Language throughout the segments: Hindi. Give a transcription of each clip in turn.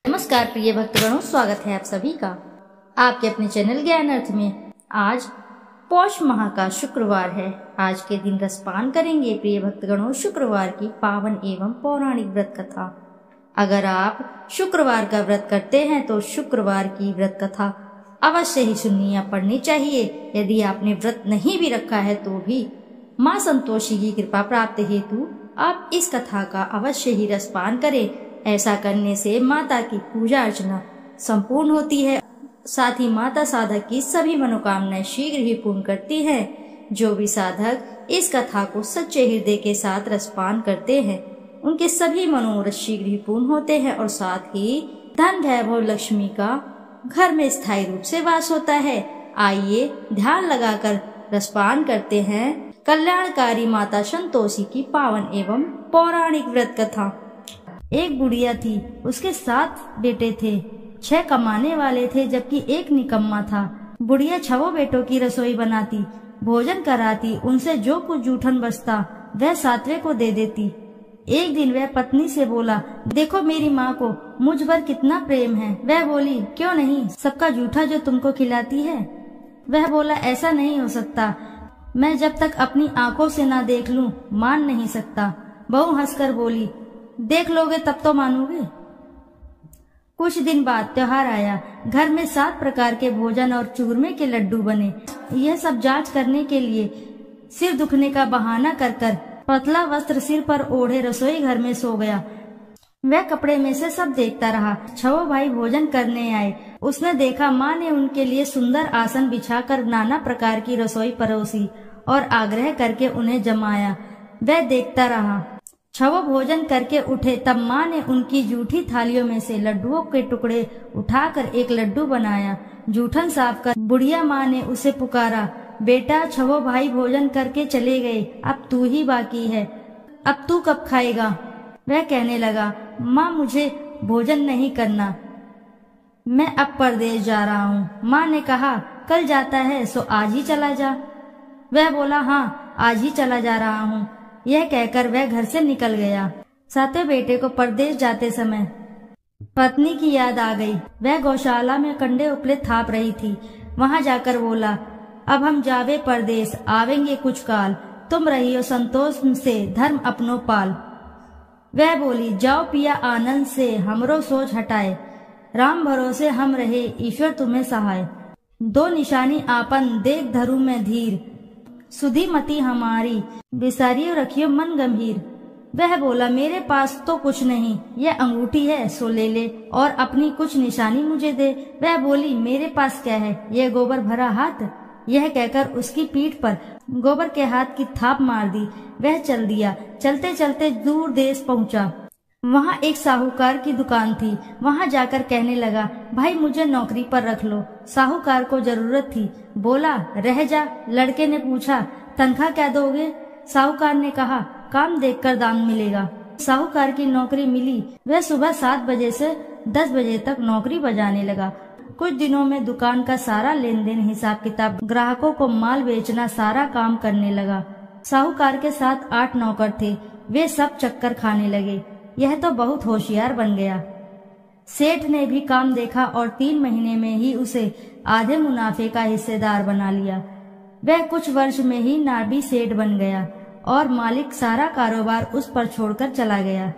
नमस्कार प्रिय भक्तगणों, स्वागत है आप सभी का आपके अपने चैनल ज्ञान अर्थ में। आज पौष माह का शुक्रवार है। आज के दिन रसपान करेंगे प्रिय भक्तगणों शुक्रवार की पावन एवं पौराणिक व्रत कथा। अगर आप शुक्रवार का व्रत करते हैं तो शुक्रवार की व्रत कथा अवश्य ही सुननी या पढ़नी चाहिए। यदि आपने व्रत नहीं भी रखा है तो भी माँ संतोषी की कृपा प्राप्त हेतु आप इस कथा का अवश्य ही रसपान करें। ऐसा करने से माता की पूजा अर्चना संपूर्ण होती है, साथ ही माता साधक की सभी मनोकामनाएं शीघ्र ही पूर्ण करती है। जो भी साधक इस कथा को सच्चे हृदय के साथ रसपान करते हैं उनके सभी मनोरथ शीघ्र ही पूर्ण होते हैं और साथ ही धन वैभव लक्ष्मी का घर में स्थायी रूप से वास होता है। आइए ध्यान लगाकर रसपान करते हैं कल्याणकारी माता संतोषी की पावन एवं पौराणिक व्रत कथा। एक बुढ़िया थी, उसके 7 बेटे थे। 6 कमाने वाले थे जबकि एक निकम्मा था। बुढ़िया 6 बेटों की रसोई बनाती, भोजन कराती, उनसे जो कुछ जूठन बचता वह 7वें को दे देती। एक दिन वह पत्नी से बोला, देखो मेरी माँ को मुझ पर कितना प्रेम है। वह बोली, क्यों नहीं, सबका जूठा जो तुमको खिलाती है। वह बोला, ऐसा नहीं हो सकता, मैं जब तक अपनी आंखों से ना देख लूं मान नहीं सकता। बहू हंसकर बोली, देख लोगे तब तो मानोगे। कुछ दिन बाद त्योहार आया। घर में 7 प्रकार के भोजन और चूरमे के लड्डू बने। यह सब जांच करने के लिए सिर दुखने का बहाना कर पतला वस्त्र सिर पर ओढ़े रसोई घर में सो गया। वह कपड़े में से सब देखता रहा। 6 भाई भोजन करने आए। उसने देखा माँ ने उनके लिए सुंदर आसन बिछाकर नाना प्रकार की रसोई परोसी और आग्रह करके उन्हें जमाया। वह देखता रहा। 6 भोजन करके उठे तब माँ ने उनकी जूठी थालियों में से लड्डुओं के टुकड़े उठाकर एक लड्डू बनाया। जूठन साफ कर बुढ़िया माँ ने उसे पुकारा, बेटा 6 भाई भोजन करके चले गए, अब तू ही बाकी है, अब तू कब खाएगा। वह कहने लगा, माँ मुझे भोजन नहीं करना, मैं अब परदेश जा रहा हूँ। माँ ने कहा, कल जाता है सो आज ही चला जा। वह बोला, हाँ आज ही चला जा रहा हूँ। यह कहकर वह घर से निकल गया। 7वें बेटे को परदेश जाते समय पत्नी की याद आ गई। वह गौशाला में कंडे उपले थाप रही थी। वहां जाकर बोला, अब हम जावे परदेश, आवेंगे कुछ काल, तुम रहियो संतोष से धर्म अपनो पाल। वह बोली, जाओ पिया आनंद से, हमरो सोच हटाए, राम भरोसे हम रहे, ईश्वर तुम्हें सहाय। 2 निशानी आपन देख धरू में धीर, सुधी मती हमारी, बिसारियो रखियो मन गंभीर। वह बोला, मेरे पास तो कुछ नहीं, यह अंगूठी है सो ले ले और अपनी कुछ निशानी मुझे दे। वह बोली, मेरे पास क्या है, यह गोबर भरा हाथ। यह कहकर उसकी पीठ पर गोबर के हाथ की थाप मार दी। वह चल दिया। चलते चलते दूर देश पहुंचा। वहां एक साहूकार की दुकान थी। वहां जाकर कहने लगा, भाई मुझे नौकरी पर रख लो। साहूकार को जरूरत थी। बोला, रह जा। लड़के ने पूछा, तनख्वाह क्या दोगे। साहूकार ने कहा, काम देखकर दाम मिलेगा। साहूकार की नौकरी मिली। वह सुबह 7 बजे से 10 बजे तक नौकरी बजाने लगा। कुछ दिनों में दुकान का सारा लेन देन, हिसाब किताब, ग्राहकों को माल बेचना, सारा काम करने लगा। साहूकार के साथ 8 नौकर थे। वे सब चक्कर खाने लगे। यह तो बहुत होशियार बन गया। सेठ ने भी काम देखा और 3 महीने में ही उसे आधे मुनाफे का हिस्सेदार बना लिया। वह कुछ वर्ष में ही नाबी सेठ बन गया और मालिक सारा कारोबार उस पर छोड़कर चला गया।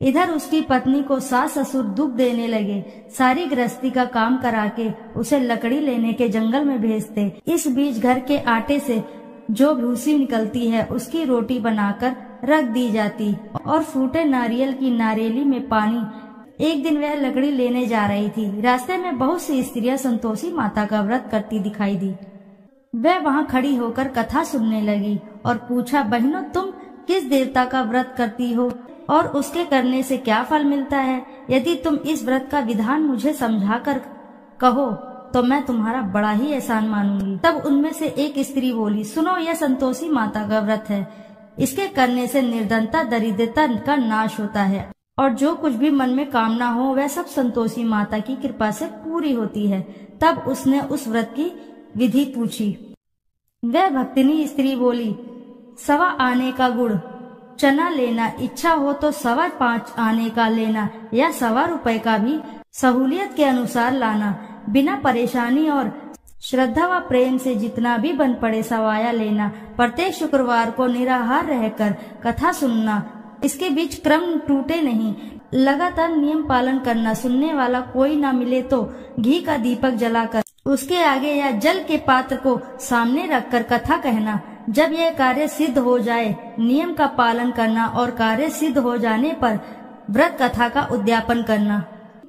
इधर उसकी पत्नी को सास ससुर दुख देने लगे। सारी गृहस्थी का काम करा के उसे लकड़ी लेने के जंगल में भेजते। इस बीच घर के आटे से जो भूसी निकलती है उसकी रोटी बनाकर रख दी जाती और फूटे नारियल की नारेली में पानी। एक दिन वह लकड़ी लेने जा रही थी। रास्ते में बहुत सी स्त्रियां संतोषी माता का व्रत करती दिखाई दी। वह वहां खड़ी होकर कथा सुनने लगी और पूछा, बहनों तुम किस देवता का व्रत करती हो और उसके करने से क्या फल मिलता है। यदि तुम इस व्रत का विधान मुझे समझाकर कहो तो मैं तुम्हारा बड़ा ही एहसान मानूंगी। तब उनमें से एक स्त्री बोली, सुनो, यह संतोषी माता का व्रत है। इसके करने से निर्धनता, दरिद्रता का नाश होता है और जो कुछ भी मन में कामना हो वह सब संतोषी माता की कृपा से पूरी होती है। तब उसने उस व्रत की विधि पूछी। वह भक्तिनी स्त्री बोली, 1.25 आने का गुड़, चना लेना, इच्छा हो तो 5.25 आने का लेना या 1.25 रुपए का भी सहूलियत के अनुसार लाना। बिना परेशानी और श्रद्धा व प्रेम से जितना भी बन पड़े सवाया लेना। प्रत्येक शुक्रवार को निराहार रहकर कथा सुनना, इसके बीच क्रम टूटे नहीं, लगातार नियम पालन करना। सुनने वाला कोई ना मिले तो घी का दीपक जलाकर उसके आगे या जल के पात्र को सामने रखकर कथा कहना। जब यह कार्य सिद्ध हो जाए नियम का पालन करना और कार्य सिद्ध हो जाने पर व्रत कथा का उद्यापन करना।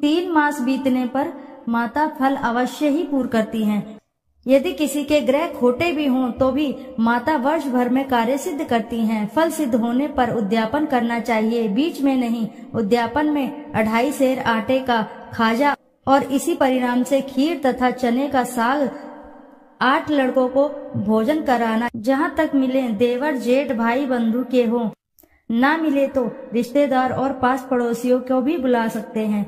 3 मास बीतने पर माता फल अवश्य ही पूर्ण करती हैं। यदि किसी के ग्रह खोटे भी हों तो भी माता वर्ष भर में कार्य सिद्ध करती हैं। फल सिद्ध होने पर उद्यापन करना चाहिए, बीच में नहीं। उद्यापन में 2.5 सेर आटे का खाजा और इसी परिणाम से खीर तथा चने का साग 8 लड़कों को भोजन कराना। जहाँ तक मिले देवर जेठ भाई बंधु के हों, ना मिले तो रिश्तेदार और पास पड़ोसियों को भी बुला सकते हैं।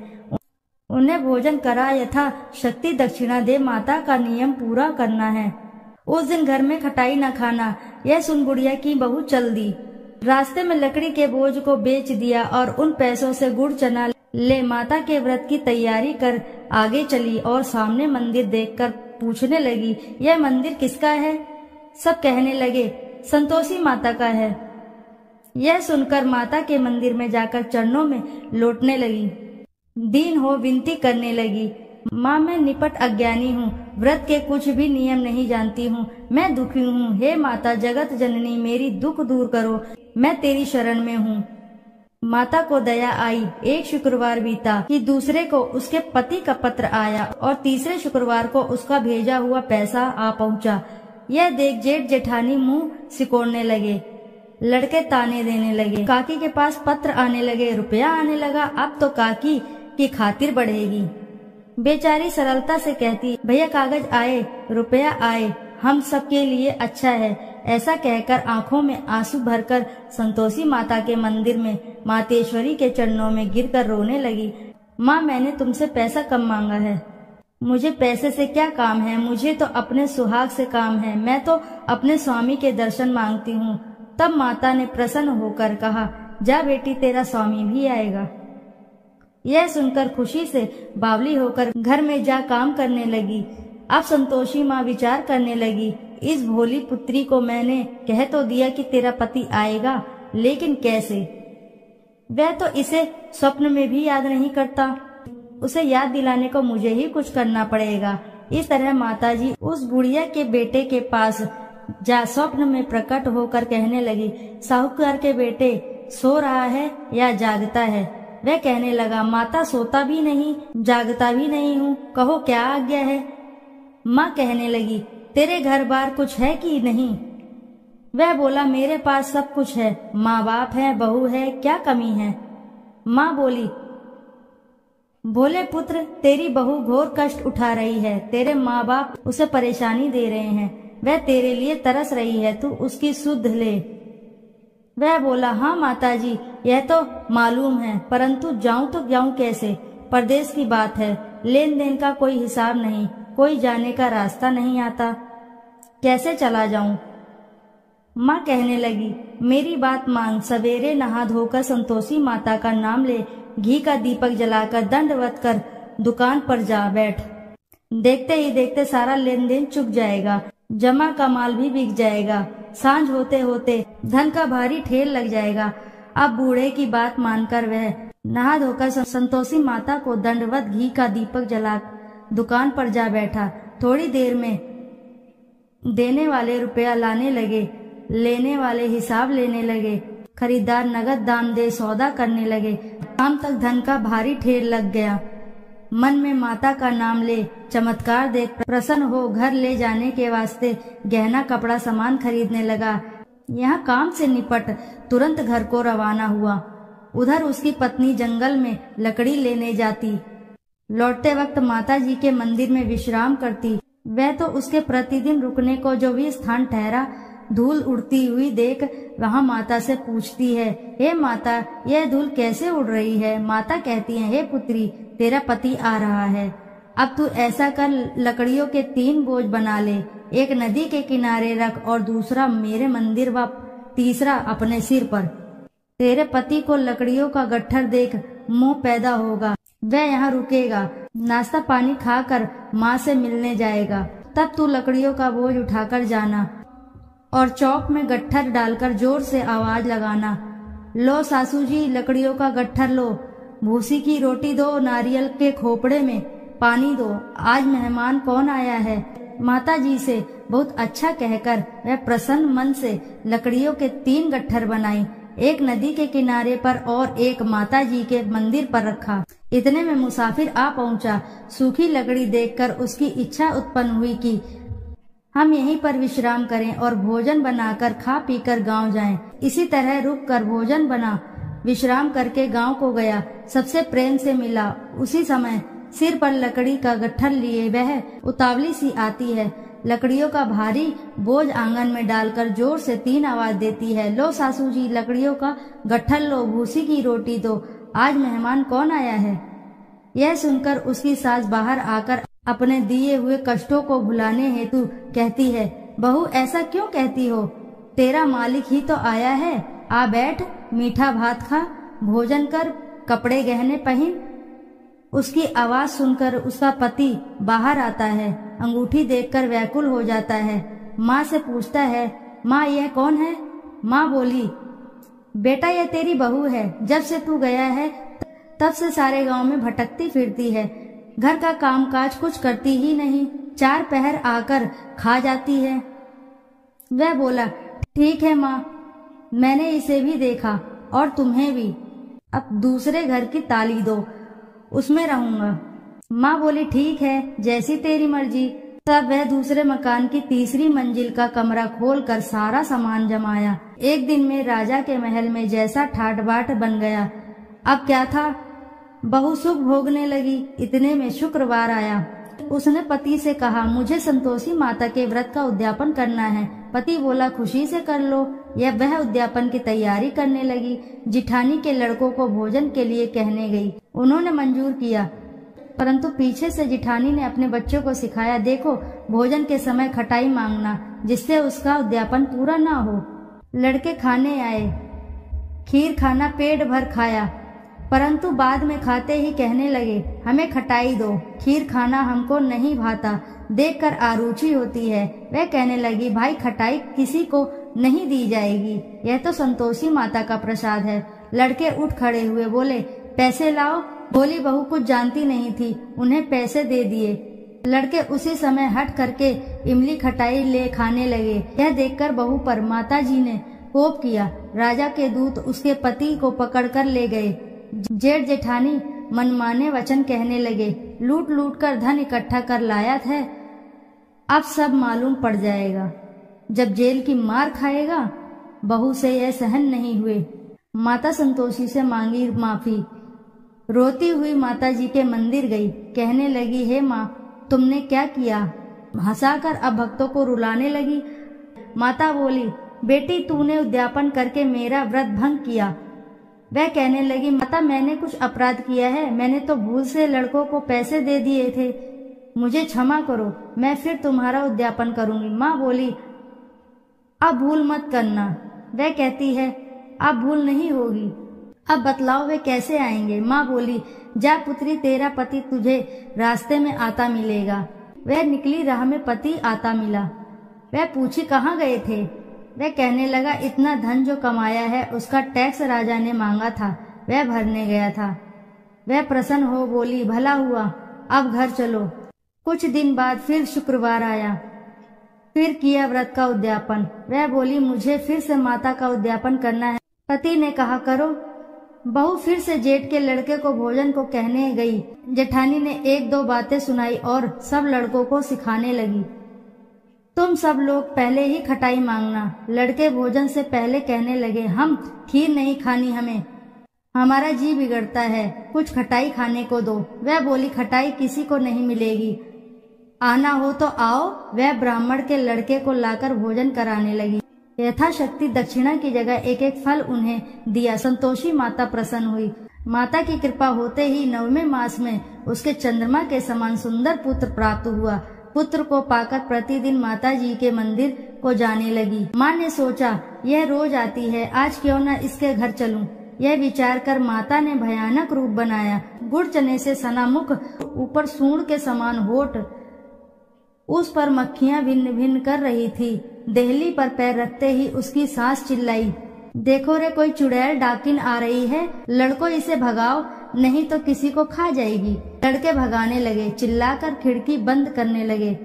उन्हें भोजन करा यथा शक्ति दक्षिणा दे माता का नियम पूरा करना है। उस दिन घर में खटाई न खाना। यह सुन बुढ़िया की बहू चल दी। रास्ते में लकड़ी के बोझ को बेच दिया और उन पैसों से गुड़ चना ले माता के व्रत की तैयारी कर आगे चली और सामने मंदिर देखकर पूछने लगी, यह मंदिर किसका है? सब कहने लगे, संतोषी माता का है। यह सुनकर माता के मंदिर में जाकर चरणों में लौटने लगी। दीन हो विनती करने लगी, माँ मैं निपट अज्ञानी हूँ, व्रत के कुछ भी नियम नहीं जानती हूँ, मैं दुखी हूँ। हे माता जगत जननी मेरी दुख दूर करो, मैं तेरी शरण में हूँ। माता को दया आई। एक शुक्रवार बीता कि दूसरे को उसके पति का पत्र आया और तीसरे शुक्रवार को उसका भेजा हुआ पैसा आ पहुँचा। यह देख जेठ जेठानी मुंह सिकोड़ने लगे, लड़के ताने देने लगे। काकी के पास पत्र आने लगे, रुपया आने लगा, अब तो काकी की खातिर बढ़ेगी। बेचारी सरलता से कहती, भैया कागज आए, रुपया आए, हम सबके लिए अच्छा है। ऐसा कहकर आंखों में आंसू भरकर संतोषी माता के मंदिर में मातेश्वरी के चरणों में गिरकर रोने लगी। माँ मैंने तुमसे पैसा कम मांगा है, मुझे पैसे से क्या काम है, मुझे तो अपने सुहाग से काम है, मैं तो अपने स्वामी के दर्शन मांगती हूँ। तब माता ने प्रसन्न होकर कहा, जा बेटी तेरा स्वामी भी आएगा। यह सुनकर खुशी से बावली होकर घर में जा काम करने लगी। अब संतोषी माँ विचार करने लगी, इस भोली पुत्री को मैंने कह तो दिया कि तेरा पति आएगा, लेकिन कैसे? वह तो इसे स्वप्न में भी याद नहीं करता, उसे याद दिलाने को मुझे ही कुछ करना पड़ेगा। इस तरह माताजी उस बुढ़िया के बेटे के पास जा स्वप्न में प्रकट होकर कहने लगी, साहूकार के बेटे सो रहा है या जागता है? वह कहने लगा, माता सोता भी नहीं जागता भी नहीं हूँ, कहो क्या आज्ञा है? माँ कहने लगी, तेरे घर बार कुछ है कि नहीं? वह बोला, मेरे पास सब कुछ है, माँ बाप है, बहू है, क्या कमी है? माँ बोली, बोले पुत्र तेरी बहू घोर कष्ट उठा रही है, तेरे माँ बाप उसे परेशानी दे रहे हैं, वह तेरे लिए तरस रही है, तू उसकी सुध ले। वह बोला, हाँ माताजी यह तो मालूम है, परंतु जाऊं तो जाऊं कैसे? परदेश की बात है, लेन देन का कोई हिसाब नहीं, कोई जाने का रास्ता नहीं आता, कैसे चला जाऊं? माँ कहने लगी, मेरी बात मान, सवेरे नहा धोकर संतोषी माता का नाम ले, घी का दीपक जलाकर दंडवत कर दुकान पर जा बैठ। देखते ही देखते सारा लेन देन चुक जाएगा, जमा का माल भी बिक जाएगा, सांझ होते होते धन का भारी ठेल लग जाएगा। अब बूढ़े की बात मानकर वह नहा धोकर संतोषी माता को दंडवत घी का दीपक जला दुकान पर जा बैठा। थोड़ी देर में देने वाले रुपया लाने लगे, लेने वाले हिसाब लेने लगे, खरीदार नगद दाम दे सौदा करने लगे। शाम तक धन का भारी ठेल लग गया। मन में माता का नाम ले, चमत्कार देख प्रसन्न हो घर ले जाने के वास्ते गहना कपड़ा सामान खरीदने लगा। यहाँ काम से निपट तुरंत घर को रवाना हुआ। उधर उसकी पत्नी जंगल में लकड़ी लेने जाती, लौटते वक्त माता जी के मंदिर में विश्राम करती। वह तो उसके प्रतिदिन रुकने को जो भी स्थान ठहरा, धूल उड़ती हुई देख वहाँ माता से पूछती है, हे माता यह धूल कैसे उड़ रही है? माता कहती है, हे पुत्री तेरा पति आ रहा है, अब तू ऐसा कर लकड़ियों के 3 बोझ बना ले, एक नदी के किनारे रख और दूसरा मेरे मंदिर व तीसरा अपने सिर पर। तेरे पति को लकड़ियों का गट्ठर देख मोह पैदा होगा, वह यहाँ रुकेगा, नाश्ता पानी खाकर माँ से मिलने जाएगा। तब तू लकड़ियों का बोझ उठाकर जाना और चौक में गट्ठर डालकर जोर से आवाज लगाना, लो सासू जी लकड़ियों का गट्ठर लो, भूसी की रोटी दो, नारियल के खोपड़े में पानी दो, आज मेहमान कौन आया है। माता जी से बहुत अच्छा कहकर वह प्रसन्न मन से लकड़ियों के 3 गट्ठर बनाई, एक नदी के किनारे पर और एक माता जी के मंदिर पर रखा। इतने में मुसाफिर आ पहुंचा। सूखी लकड़ी देखकर उसकी इच्छा उत्पन्न हुई कि हम यहीं पर विश्राम करें और भोजन बनाकर खा पीकर गांव जाएं। इसी तरह रुक कर भोजन बना विश्राम करके गांव को गया। सबसे प्रेम से मिला। उसी समय सिर पर लकड़ी का गट्ठर लिए वह उतावली सी आती है। लकड़ियों का भारी बोझ आंगन में डालकर जोर से 3 आवाज देती है, लो सासू जी लकड़ियों का गट्ठर लो, भूसी की रोटी दो, आज मेहमान कौन आया है। यह सुनकर उसकी सास बाहर आकर अपने दिए हुए कष्टों को भुलाने हेतु कहती है, बहू ऐसा क्यों कहती हो, तेरा मालिक ही तो आया है, आ बैठ, मीठा भात खा, भोजन कर, कपड़े गहने पहन। उसकी आवाज सुनकर उसका पति बाहर आता है। अंगूठी देखकर व्याकुल हो जाता है। माँ से पूछता है, माँ यह कौन है। माँ बोली, बेटा यह तेरी बहू है, जब से तू गया है तब से सारे गांव में भटकती फिरती है, घर का कामकाज कुछ करती ही नहीं, 4 पहर आकर खा जाती है। वह बोला, ठीक है माँ, मैंने इसे भी देखा और तुम्हें भी, अब दूसरे घर की ताली दो, उसमें रहूंगा। माँ बोली, ठीक है, जैसी तेरी मर्जी। तब वह दूसरे मकान की 3री मंजिल का कमरा खोलकर सारा सामान जमाया। एक दिन में राजा के महल में जैसा ठाट बाट बन गया। अब क्या था, बहू सुख भोगने लगी। इतने में शुक्रवार आया। उसने पति से कहा, मुझे संतोषी माता के व्रत का उद्यापन करना है। पति बोला, खुशी से कर लो। यह वह उद्यापन की तैयारी करने लगी। जिठानी के लड़कों को भोजन के लिए कहने गई। उन्होंने मंजूर किया, परंतु पीछे से जिठानी ने अपने बच्चों को सिखाया, देखो भोजन के समय खटाई मांगना, जिससे उसका उद्यापन पूरा ना हो। लड़के खाने आए, खीर खाना पेट भर खाया, परंतु बाद में खाते ही कहने लगे, हमें खटाई दो, खीर खाना हमको नहीं भाता, देखकर आरुचि होती है। वह कहने लगी, भाई खटाई किसी को नहीं दी जाएगी, यह तो संतोषी माता का प्रसाद है। लड़के उठ खड़े हुए, बोले, पैसे लाओ। बोली बहू कुछ जानती नहीं थी, उन्हें पैसे दे दिए। लड़के उसी समय हट करके इमली खटाई ले खाने लगे। यह देखकर बहू पर माता जी ने कोप किया। राजा के दूत उसके पति को पकड़कर ले गए। जेठ जेठानी मनमाने वचन कहने लगे, लूट लूट कर धन इकट्ठा कर लाया है, अब सब मालूम पड़ जाएगा, जब जेल की मार खाएगा। बहू से यह सहन नहीं हुए। माता संतोषी से मांगी माफी। रोती हुई माता जी के मंदिर गई। कहने लगी, हे माँ, तुमने क्या किया। हंसाकर अब भक्तों को रुलाने लगी। माता बोली, बेटी तूने उद्यापन करके मेरा व्रत भंग किया। वह कहने लगी, माता मैंने कुछ अपराध किया है, मैंने तो भूल से लड़कों को पैसे दे दिए थे, मुझे क्षमा करो, मैं फिर तुम्हारा उद्यापन करूंगी। माँ बोली, अब भूल मत करना। वह कहती है, अब भूल नहीं होगी। अब बतलाओ वे कैसे आएंगे। माँ बोली, जा पुत्री, तेरा पति तुझे रास्ते में आता मिलेगा। वह निकली, राह में पति आता मिला। वह पूछी, कहाँ गए थे। वह कहने लगा, इतना धन जो कमाया है उसका टैक्स राजा ने मांगा था, वह भरने गया था। वह प्रसन्न हो बोली, भला हुआ, अब घर चलो। कुछ दिन बाद फिर शुक्रवार आया। फिर किया व्रत का उद्यापन। वह बोली, मुझे फिर से माता का उद्यापन करना है। पति ने कहा, करो। बहू फिर से जेठ के लड़के को भोजन को कहने गई। जेठानी ने 1-2 बातें सुनाई और सब लड़कों को सिखाने लगी, तुम सब लोग पहले ही खटाई मांगना। लड़के भोजन से पहले कहने लगे, हम खीर नहीं खानी, हमारा जी बिगड़ता है, कुछ खटाई खाने को दो। वह बोली, खटाई किसी को नहीं मिलेगी, आना हो तो आओ। वह ब्राह्मण के लड़के को लाकर भोजन कराने लगी। यथाशक्ति दक्षिणा की जगह 1-1 फल उन्हें दिया। संतोषी माता प्रसन्न हुई। माता की कृपा होते ही 9वें मास में उसके चंद्रमा के समान सुंदर पुत्र प्राप्त हुआ। पुत्र को पाकर प्रतिदिन माता जी के मंदिर को जाने लगी। माँ ने सोचा यह रोज आती है, आज क्यों न इसके घर चलूं। यह विचार कर माता ने भयानक रूप बनाया। गुड़ चने से सना मुख, ऊपर सूंड के समान होठ, उस पर मक्खियां भिन्न भिन्न कर रही थी। देहली पर पैर रखते ही उसकी सास चिल्लाई, देखो रे कोई चुड़ैल डाकिन आ रही है, लड़को इसे भगाओ नहीं तो किसी को खा जाएगी। लड़के भगाने लगे, चिल्लाकर खिड़की बंद करने लगे।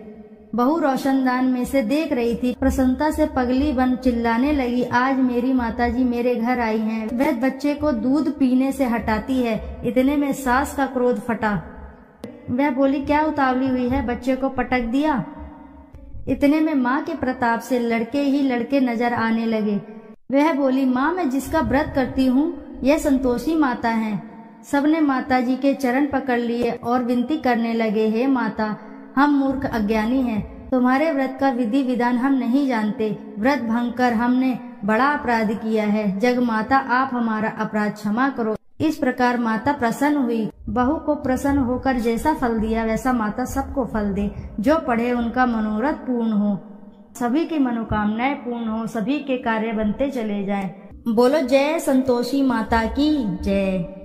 बहू रोशनदान में से देख रही थी। प्रसन्नता से पगली बन चिल्लाने लगी, आज मेरी माताजी मेरे घर आई हैं। वह बच्चे को दूध पीने से हटाती है। इतने में सास का क्रोध फटा। वह बोली, क्या उतावली हुई है, बच्चे को पटक दिया। इतने में माँ के प्रताप से लड़के ही लड़के नजर आने लगे। वह बोली, माँ मैं जिसका व्रत करती हूँ यह संतोषी माता है। सबने माताजी के चरण पकड़ लिए और विनती करने लगे, हे माता, हम मूर्ख अज्ञानी हैं, तुम्हारे व्रत का विधि विधान हम नहीं जानते। व्रत भंग कर हमने बड़ा अपराध किया है। जग माता आप हमारा अपराध क्षमा करो। इस प्रकार माता प्रसन्न हुई। बहू को प्रसन्न होकर जैसा फल दिया वैसा माता सबको फल दे। जो पढ़े उनका मनोरथ पूर्ण हो, सभी की मनोकामनाएं पूर्ण हो, सभी के कार्य बनते चले जाएं। बोलो जय संतोषी माता की जय।